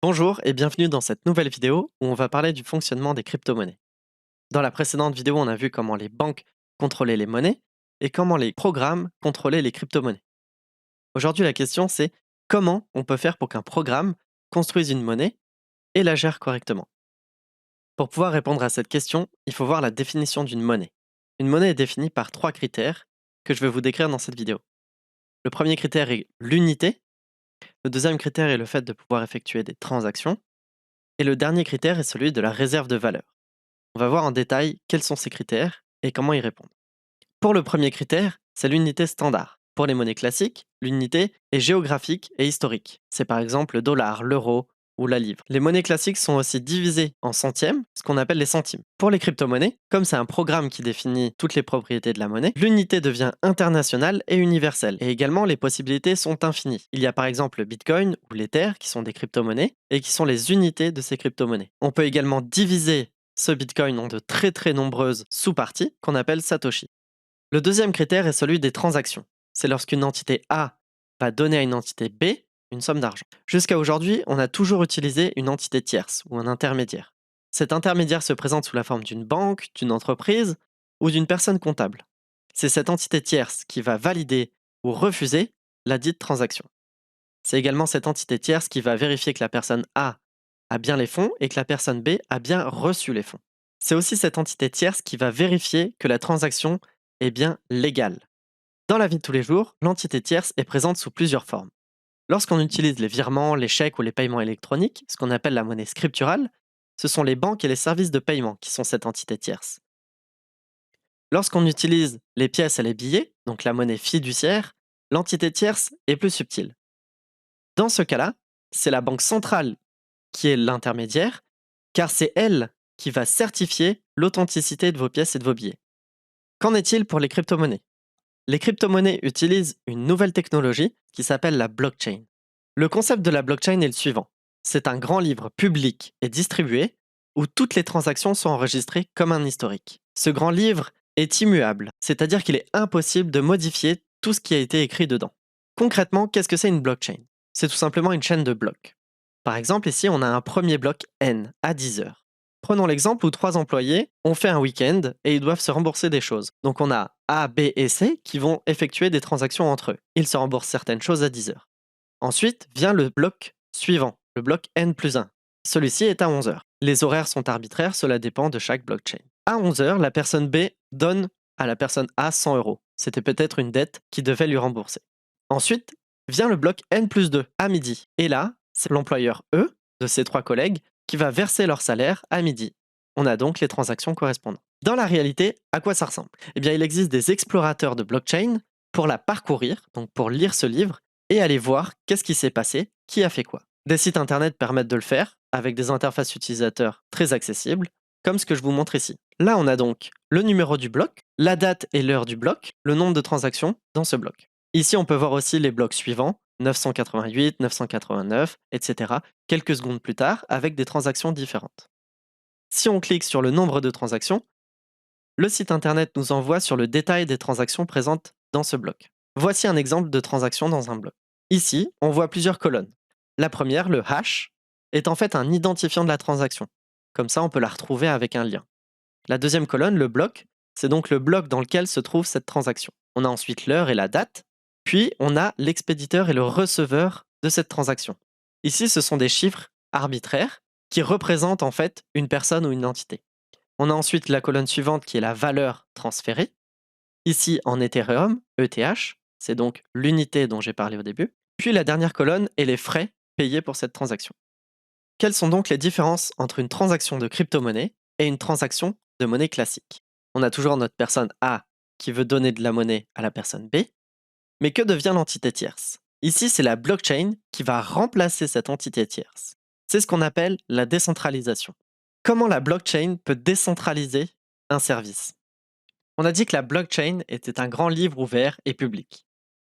Bonjour et bienvenue dans cette nouvelle vidéo où on va parler du fonctionnement des crypto-monnaies. Dans la précédente vidéo, on a vu comment les banques contrôlaient les monnaies et comment les programmes contrôlaient les crypto-monnaies. Aujourd'hui, la question c'est comment on peut faire pour qu'un programme construise une monnaie et la gère correctement. Pour pouvoir répondre à cette question, il faut voir la définition d'une monnaie. Une monnaie est définie par trois critères que je vais vous décrire dans cette vidéo. Le premier critère est l'unité, le deuxième critère est le fait de pouvoir effectuer des transactions, et le dernier critère est celui de la réserve de valeur. On va voir en détail quels sont ces critères et comment y répondre. Pour le premier critère, c'est l'unité standard. Pour les monnaies classiques, l'unité est géographique et historique. C'est par exemple le dollar, l'euro ou la livre. Les monnaies classiques sont aussi divisées en centièmes, ce qu'on appelle les centimes. Pour les crypto-monnaies, comme c'est un programme qui définit toutes les propriétés de la monnaie, l'unité devient internationale et universelle. Et également, les possibilités sont infinies. Il y a par exemple le Bitcoin ou l'Ether qui sont des crypto-monnaies et qui sont les unités de ces crypto-monnaies. On peut également diviser ce Bitcoin en de très nombreuses sous-parties qu'on appelle Satoshi. Le deuxième critère est celui des transactions. C'est lorsqu'une entité A va donner à une entité B une somme d'argent. Jusqu'à aujourd'hui, on a toujours utilisé une entité tierce ou un intermédiaire. Cet intermédiaire se présente sous la forme d'une banque, d'une entreprise ou d'une personne comptable. C'est cette entité tierce qui va valider ou refuser la dite transaction. C'est également cette entité tierce qui va vérifier que la personne A a bien les fonds et que la personne B a bien reçu les fonds. C'est aussi cette entité tierce qui va vérifier que la transaction est bien légale. Dans la vie de tous les jours, l'entité tierce est présente sous plusieurs formes. Lorsqu'on utilise les virements, les chèques ou les paiements électroniques, ce qu'on appelle la monnaie scripturale, ce sont les banques et les services de paiement qui sont cette entité tierce. Lorsqu'on utilise les pièces et les billets, donc la monnaie fiduciaire, l'entité tierce est plus subtile. Dans ce cas-là, c'est la banque centrale qui est l'intermédiaire, car c'est elle qui va certifier l'authenticité de vos pièces et de vos billets. Qu'en est-il pour les crypto-monnaies? Les crypto-monnaies utilisent une nouvelle technologie qui s'appelle la blockchain. Le concept de la blockchain est le suivant. C'est un grand livre public et distribué où toutes les transactions sont enregistrées comme un historique. Ce grand livre est immuable, c'est-à-dire qu'il est impossible de modifier tout ce qui a été écrit dedans. Concrètement, qu'est-ce que c'est une blockchain? C'est tout simplement une chaîne de blocs. Par exemple, ici, on a un premier bloc N à 10 heures. Prenons l'exemple où trois employés ont fait un week-end et ils doivent se rembourser des choses. Donc on a A, B et C qui vont effectuer des transactions entre eux. Ils se remboursent certaines choses à 10 heures. Ensuite vient le bloc suivant, le bloc N plus 1. Celui-ci est à 11 heures. Les horaires sont arbitraires, cela dépend de chaque blockchain. À 11 heures, la personne B donne à la personne A 100 euros. C'était peut-être une dette qui devait lui rembourser. Ensuite vient le bloc N plus 2 à midi. Et là, c'est l'employeur E de ses trois collègues qui va verser leur salaire à midi. On a donc les transactions correspondantes. Dans la réalité, à quoi ça ressemble? Eh bien, il existe des explorateurs de blockchain pour la parcourir, donc pour lire ce livre, et aller voir qu'est-ce qui s'est passé, qui a fait quoi. Des sites internet permettent de le faire, avec des interfaces utilisateurs très accessibles, comme ce que je vous montre ici. Là, on a donc le numéro du bloc, la date et l'heure du bloc, le nombre de transactions dans ce bloc. Ici, on peut voir aussi les blocs suivants, 988, 989, etc., quelques secondes plus tard, avec des transactions différentes. Si on clique sur le nombre de transactions, le site internet nous envoie sur le détail des transactions présentes dans ce bloc. Voici un exemple de transaction dans un bloc. Ici, on voit plusieurs colonnes. La première, le hash, est en fait un identifiant de la transaction. Comme ça, on peut la retrouver avec un lien. La deuxième colonne, le bloc, c'est donc le bloc dans lequel se trouve cette transaction. On a ensuite l'heure et la date, puis on a l'expéditeur et le receveur de cette transaction. Ici, ce sont des chiffres arbitraires qui représentent en fait une personne ou une entité. On a ensuite la colonne suivante qui est la valeur transférée. Ici, en Ethereum, ETH, c'est donc l'unité dont j'ai parlé au début. Puis la dernière colonne est les frais payés pour cette transaction. Quelles sont donc les différences entre une transaction de crypto-monnaie et une transaction de monnaie classique? On a toujours notre personne A qui veut donner de la monnaie à la personne B, mais que devient l'entité tierce? Ici, c'est la blockchain qui va remplacer cette entité tierce. C'est ce qu'on appelle la décentralisation. Comment la blockchain peut décentraliser un service? On a dit que la blockchain était un grand livre ouvert et public.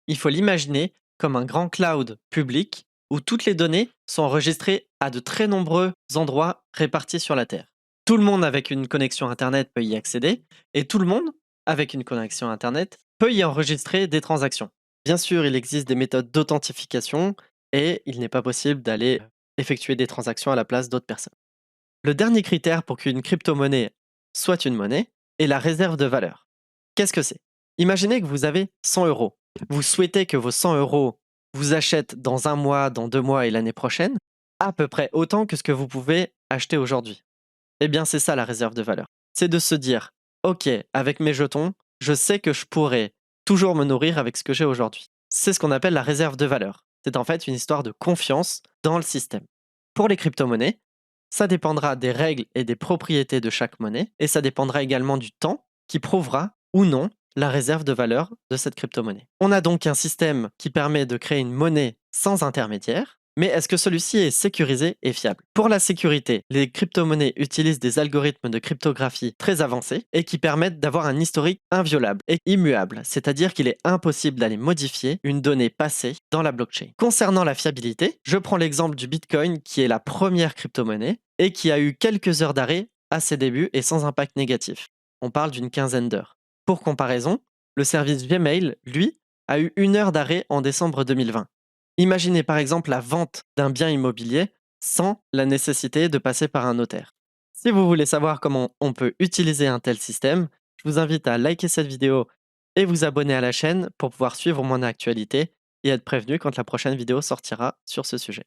Il faut l'imaginer comme un grand cloud public où toutes les données sont enregistrées à de très nombreux endroits répartis sur la Terre. Tout le monde avec une connexion Internet peut y accéder et tout le monde avec une connexion Internet peut y enregistrer des transactions. Bien sûr, il existe des méthodes d'authentification et il n'est pas possible d'aller effectuer des transactions à la place d'autres personnes. Le dernier critère pour qu'une crypto-monnaie soit une monnaie est la réserve de valeur. Qu'est-ce que c'est? Imaginez que vous avez 100 euros. Vous souhaitez que vos 100 euros vous achètent dans un mois, dans 2 mois et l'année prochaine à peu près autant que ce que vous pouvez acheter aujourd'hui. Eh bien, c'est ça la réserve de valeur. C'est de se dire, OK, avec mes jetons, je sais que je pourrais toujours me nourrir avec ce que j'ai aujourd'hui. C'est ce qu'on appelle la réserve de valeur. C'est en fait une histoire de confiance dans le système. Pour les crypto-monnaies, ça dépendra des règles et des propriétés de chaque monnaie, et ça dépendra également du temps qui prouvera ou non la réserve de valeur de cette crypto-monnaie. On a donc un système qui permet de créer une monnaie sans intermédiaire, mais est-ce que celui-ci est sécurisé et fiable? Pour la sécurité, les crypto-monnaies utilisent des algorithmes de cryptographie très avancés et qui permettent d'avoir un historique inviolable et immuable, c'est-à-dire qu'il est impossible d'aller modifier une donnée passée dans la blockchain. Concernant la fiabilité, je prends l'exemple du Bitcoin qui est la première crypto-monnaie et qui a eu quelques heures d'arrêt à ses débuts et sans impact négatif. On parle d'une quinzaine d'heures. Pour comparaison, le service Gmail, lui, a eu 1 heure d'arrêt en décembre 2020. Imaginez par exemple la vente d'un bien immobilier sans la nécessité de passer par un notaire. Si vous voulez savoir comment on peut utiliser un tel système, je vous invite à liker cette vidéo et vous abonner à la chaîne pour pouvoir suivre mon actualité et être prévenu quand la prochaine vidéo sortira sur ce sujet.